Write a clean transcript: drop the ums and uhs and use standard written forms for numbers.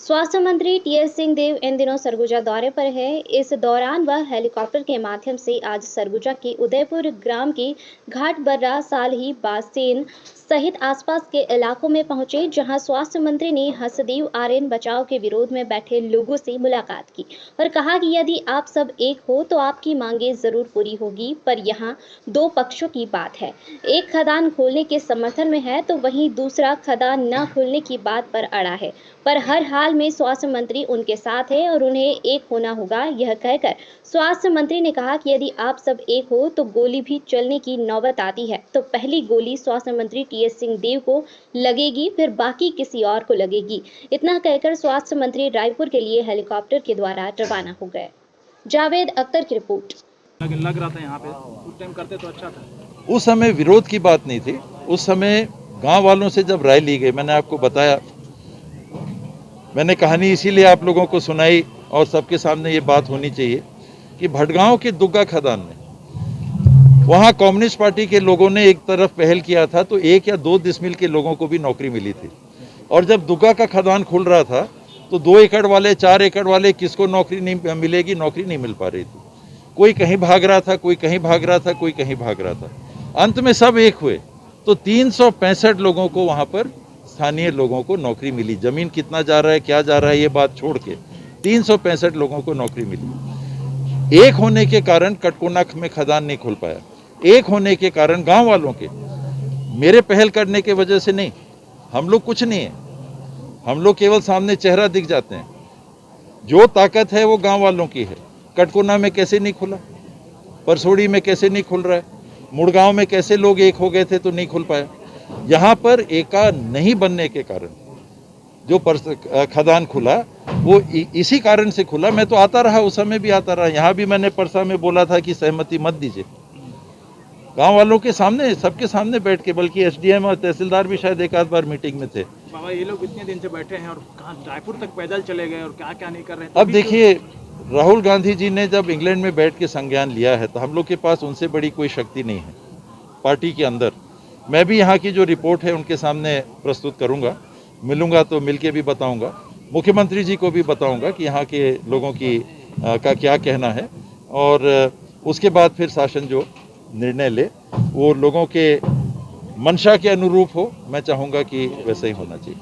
स्वास्थ्य मंत्री टीएस सिंहदेव इन दिनों सरगुजा दौरे पर है। इस दौरान वह हेलीकॉप्टर के माध्यम से आज सरगुजा के उदयपुर ग्राम की घाट बर्रा सालही बासेन सहित आसपास के इलाकों में पहुंचे, जहां स्वास्थ्य मंत्री ने हसदेव आर्यन बचाव के विरोध में बैठे लोगों से मुलाकात की और कहा कि यदि आप सब एक हो तो आपकी मांगें जरूर पूरी होगी। पर यहां दो पक्षों की बात है, एक खदान खोलने के समर्थन में है तो वहीं दूसरा खदान न खोलने की बात पर अड़ा है। पर हर हाल में स्वास्थ्य मंत्री उनके साथ है और उन्हें एक होना होगा। यह कहकर स्वास्थ्य मंत्री ने कहा कि यदि आप सब एक हो तो गोली भी चलने की नौबत आती है तो पहली गोली स्वास्थ्य मंत्री टीएस सिंहदेव को लगेगी, फिर बाकी किसी और को लगेगी। इतना कहकर स्वास्थ्य मंत्री रायपुर के लिए हेलीकॉप्टर के द्वारा रवाना हो गए। जावेद अख्तर की रिपोर्ट। लग रहा था यहाँ पे उस टाइम करते तो अच्छा था। उस समय विरोध की बात नहीं थी। उस समय गांव वालों से जब राय ली गई, मैंने आपको बताया, मैंने कहानी इसीलिए आप लोगों को सुनाई और सबके सामने ये बात होनी चाहिए कि भटगांव के दुग्गा खदान में वहाँ कम्युनिस्ट पार्टी के लोगों ने एक तरफ पहल किया था तो 1 या 2 डिसमिल के लोगों को भी नौकरी मिली थी। और जब दुग्गा का खदान खुल रहा था तो 2 एकड़ वाले, 4 एकड़ वाले, किसको नौकरी नहीं मिलेगी, नौकरी नहीं मिल पा रही थी। कोई कहीं भाग रहा था, कोई कहीं भाग रहा था, कोई कहीं भाग रहा था। अंत में सब एक हुए तो 365 लोगों को वहाँ पर, स्थानीय लोगों को नौकरी मिली। जमीन कितना जा रहा है, क्या जा रहा है, ये बात छोड़ के 365 लोगों को नौकरी मिली। एक होने के कारण कटकोना में खदान नहीं खुल पाया, एक होने के कारण गांव वालों के, मेरे पहल करने के वजह से नहीं। हम लोग कुछ नहीं है, हम लोग केवल सामने चेहरा दिख जाते हैं। जो ताकत है वो गांव वालों की है। कटकोना में कैसे नहीं खुला, परसोड़ी में कैसे नहीं खुल रहा है, मुड़गांव में कैसे लोग एक हो गए थे तो नहीं खुल पाया। यहाँ पर एका नहीं बनने के कारण जो खदान खुला वो इसी कारण से खुला। मैं तो आता रहा, उस समय भी आता रहा। यहाँ भी मैंने परसा में बोला था कि सहमति मत दीजिए, गांव वालों के सामने, सबके सामने बैठ के, बल्कि एसडीएम और तहसीलदार भी शायद एक आध बार मीटिंग में थे। बाबा ये लोग इतने दिन से बैठे हैं और कहाँ रायपुर तक पैदल चले गए और क्या क्या नहीं कर रहे हैं। अब देखिए, राहुल गांधी जी ने जब इंग्लैंड में बैठ के संज्ञान लिया है तो हम लोग के पास उनसे बड़ी कोई शक्ति नहीं है पार्टी के अंदर। मैं भी यहाँ की जो रिपोर्ट है उनके सामने प्रस्तुत करूँगा, मिलूंगा तो मिलके भी बताऊंगा, मुख्यमंत्री जी को भी बताऊंगा कि यहाँ के लोगों की का क्या कहना है। और उसके बाद फिर शासन जो निर्णय ले वो लोगों के मंशा के अनुरूप हो। मैं चाहूँगा कि वैसे ही होना चाहिए।